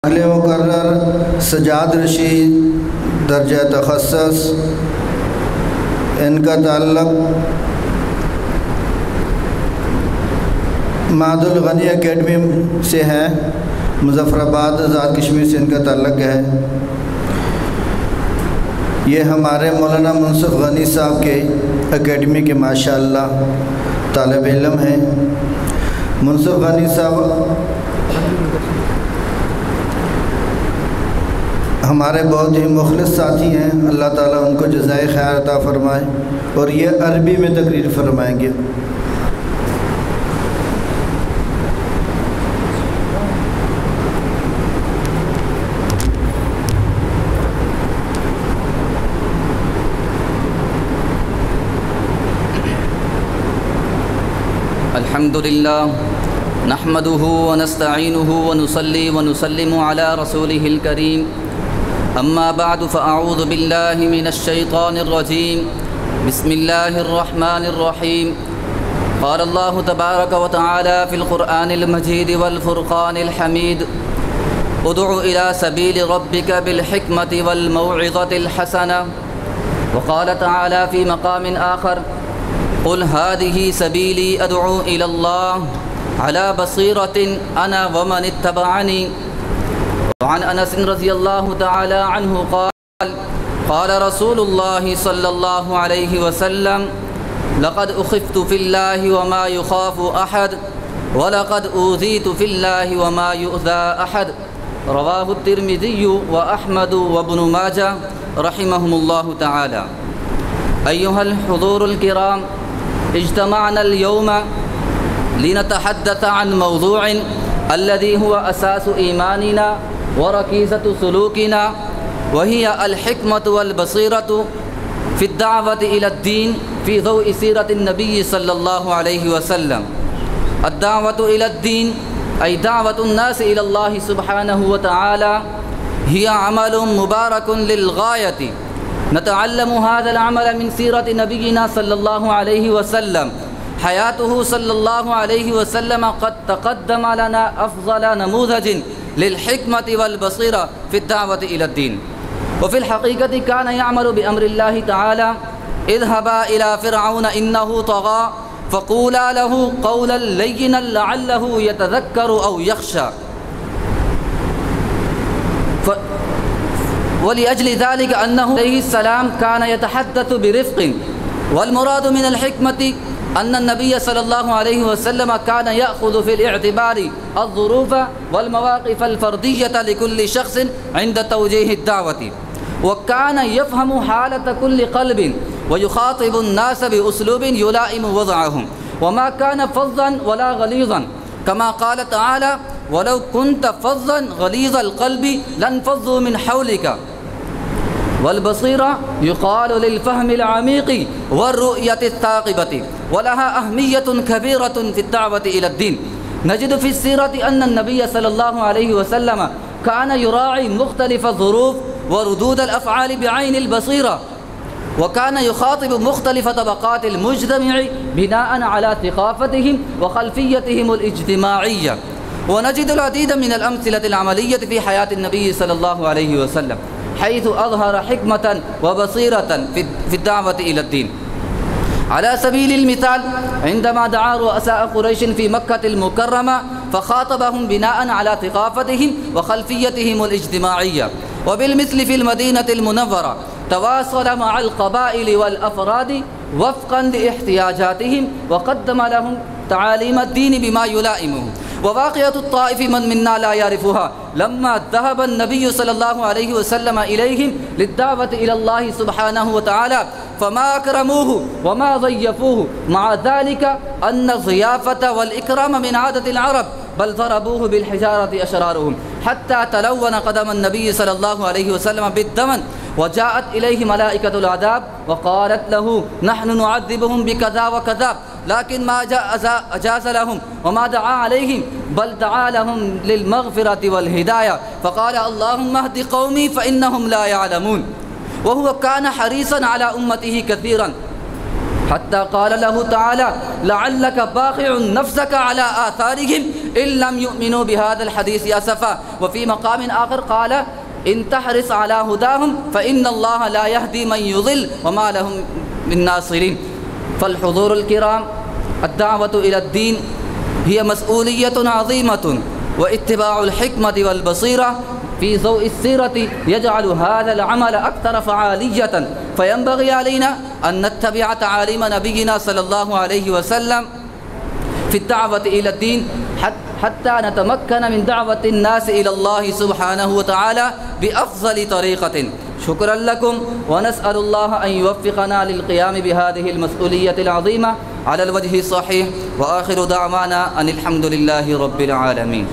अगले मुकर्रर सजाद रशीद दर्जा तखस्सुस, इनका ताल्लुक़ मादुल गनी एकेडमी से है। मुज़फ़्फ़राबाद आज़ाद कश्मीर से इनका ताल्लुक़ है। ये हमारे मौलाना मुनसिफ़ गनी साहब के एकेडमी के माशाअल्लाह तालिब इल्म हैं। मुनसिफ़ गनी साहब हमारे बहुत ही मुखलिस साथी हैं। अल्लाह ताला उनको जज़ाए खैर अता फ़रमाए। और ये अरबी में तकरीर फरमाएंगे। अल्हम्दुलिल्लाह नहमदुहु व नस्तईनुहु व नुसल्ली व नुसल्लिमु अला रसूलिहिल करीम। अम्मा बादु फ़अऊज़ु बिल्लाहि मिनश शैतानिर रजीम। बिस्मिल्लाहिर रहमानिर रहीम। क़ाल अल्लाहु तबारक व तआला फ़िल क़ुरआनिल मजीद वल फ़ुरक़ानिल हमीद। उदउ इला सबीलि रब्बिका बिल हिकमति वल मौइज़तिल हसना। व क़ाल तआला फ़ी मक़ामिन आख़र क़ुल हादिही सबीली अदउ इलल्लाह अला बसीरतिन अना व मन इत्तबअनी। वअन अनस रज़ियल्लाहु तआला अन्हु क़ाल क़ाल रसूलुल्लाहि सल्लल्लाहु अलैहि वसल्लम लक़द उख़िफ़्तु फ़िल्लाहि व मा युख़ाफ़ु अहद व लक़द ऊज़ीतु फ़िल्लाहि व मा युअज़ा अहद। रवाहु तिर्मिज़ी व अहमद व इब्नु माजाह रहिमहुमुल्लाहु तआला। अय्युहल हुज़ूरुल किराम, इज्तमअना अल-यौम लिनतहद्दस अन मौज़ूइन अल्लज़ी हुवा असासु ईमानिना व रकीज़तु सुलूकिना व हिया अल-हिकमतु वल बसीरतु फ़ी अद-दाअवति इला अद-दीन फ़ी ज़ौइ सीरतिन नबी सल्लल्लाहु अलैहि वसल्लम। अद-दाअवतु इला अद-दीन अय दाअवतुन नास इला अल्लाह सुब्हानहु व तआला हिया अमलुन मुबारकुन लिल गायति। नतअल्लमु हाज़ल अमल मिन सीरति नबियिना सल्लल्लाहु अलैहि वसल्लम। हयातुहु सल्लल्लाहु अलैहि वसल्लम क़द तक़द्दम लना अफ़ज़ल नमूज़जिन लिल हिकमति वल बसीरा फ़ी अद-दाअवति इला अद-दीन। व फ़िल हक़ीक़ति कान यअमलु बि अम्रिल्लाहि तआला इज़हबा इला फ़िरऔन इन्नहु तग़ा फ़क़ूला लहु क़ौलन लय्यिनन लअल्लहु यतज़क्करु औ यख़्शा। वलिअज्लि ज़ालिका अन्नहु अलैहिस्सलाम कान यतहद्दथु बिरिफ़क़िन वल मुरादु मिनल हिकमति अन्न नबी सल्लल्लाहु अलैहि वसल्लम कान यअख़ुज़ु फ़िल इअ्तिबारि अज़्ज़ुरूफ़ वल मवाक़िफ़ अल फ़र्दिय्यत लिकुल्लि शख़्सिन इंद तवजीहि अद-दाअवति व कान यफ़हमु हालत कुल्लि क़ल्बिन व युख़ातिबु अन-नास बिउस्लूबिन युलाइमु वज़अहुम व मा कान फ़ज़्ज़न वला ग़लीज़न कमा क़ाल तआला वलौ कुन्त फ़ज़्ज़न ग़लीज़ल क़ल्बि लन्फ़ज़्ज़ू मिन हौलिका। वल-बसीरा युक़ालु लिल-फ़हमिल अमीक़ि वर-रु'यति अस-साक़िबति व लहा अहमिय्यतुन कबीरतुन फ़ी अद-दाअवति इला अद-दीन। नजिदु फ़ी अस्सीरति अन्न अन-नबिय्य सल्लल्लाहु अलैहि वसल्लम कान युराई मुख़्तलिफ़ अज़-ज़ुरूफ़ व रुदूद अल-अफ़आल बिअैन अल-बसीरा व कान युख़ातिबु मुख़्तलिफ़ तबक़ातिल मुजतमिअ बिनाअन अला सक़ाफ़तिहिम व ख़ल्फ़िय्यतिहिम अल-इज्तिमाइय्या। व नजिदुल अदीद मिनल अम्सिलतिल अमलिय्यति फ़ी हयातिन नबी सल्लल्लाहु अलैहि वसल्लम हैथु अज़हर हिकमतन व बसीरतन फ़ी अद-दाअवति इला अद-दीन। अला सबीलिल मिसाल इंदमा दआ रुअसा कुरैश फ़ी मक्कतिल मुकर्रमा फ़ख़ातबहुम बिनाअन अला सक़ाफ़तिहिम व ख़ल्फ़िय्यतिहिम अल-इज्तिमाइय्या। व बिल-मिस्लि फ़िल मदीनतिल मुनव्वरा तवासल मअल क़बाइल वल अफ़राद वफ़क़न लिइहतियाजातिहिम व क़द्दम लहुम तआलीम अद-दीन बिमा युलाइमुहु। ववाक़िअतु अत-ताइफ़ि मन मिन्ना ला यारिफ़ुहा लम्मा ज़हब अन-नबिय्यु सल्लल्लाहु अलैहि वसल्लम इलैहिम लिद-दाअवति इला अल्लाह सुब्हानहु व तआला फ़मा अकरमूहु व मा ज़य्यफ़ूहु मअ ज़ालिका अन्न ज़ियाफ़त वल इकराम मिन आदतिल अरब बल ज़रबूहु बिल हिजारति अशरारुहुम हत्ता तलव्वन क़दम अन-नबिय्यि सल्लल्लाहु अलैहि वसल्लम बिद-दमन व जाअत इलैहि मलाइकतुल अज़ाब व क़ालत लहु नहनु नुअज़्ज़िबुहुम बिकज़ा व कज़ा लाकिन मा अजाज़ लहुम व मा दआ अलैहिम बल दआ लहुम लिल मग़फ़िरति वल हिदाया फ़क़ाल अल्लाहुम्मा अहदि क़ौमी फ़इन्नहुम ला यअलमून। व हुवा कान हरीसन अला उम्मतिही कसीरन हत्ता क़ाल लहू तआला लअल्लक बाक़िउन नफ़्सक अला आथारिहिम इन लम युमिनू बिहाज़ल हदीस असफ़ा व फ़ी मक़ामिन आख़र क़ाल इन तहरिस अला हुदाहुम फ़इन्नल्लाह ला यहदी मन युज़िल व मा लहुम मिन नासिरीन। फ़ल-हुज़ूरुल किराम, अद-दाअवतु इलद्दीन हिय मस्ऊलियतुन अज़ीमतुन व इत्तिबाउल हिक्मति वल बसीरा फ़ी ज़ौइस सीरति यजअलु हाज़ल अमल अक्तर फ़आलियतन फ़यंबग़ी अलैना अन नत्तबिअ तआलीम नबिय्यिना सल्लल्लाहु अलैहि वसल्लम फ़ी अद-दाअवति इलद्दीन हत्ता नतमक्कन मिन दाअवतिन नास इलल्लाहि सुब्हानहु व तआला बिअफ़ज़लि तरीक़तिन। शुक्रन लकुम व नस्अलुल्लाह अन युवफ़्फ़िक़ना लिल-क़ियाम बिहाज़िहिल मस्ऊलिय्यतिल अज़ीमा अलल वजहि सहीह व आख़िरु दअवाना अनिल हम्दुलिल्लाहि रब्बिल आलमीन।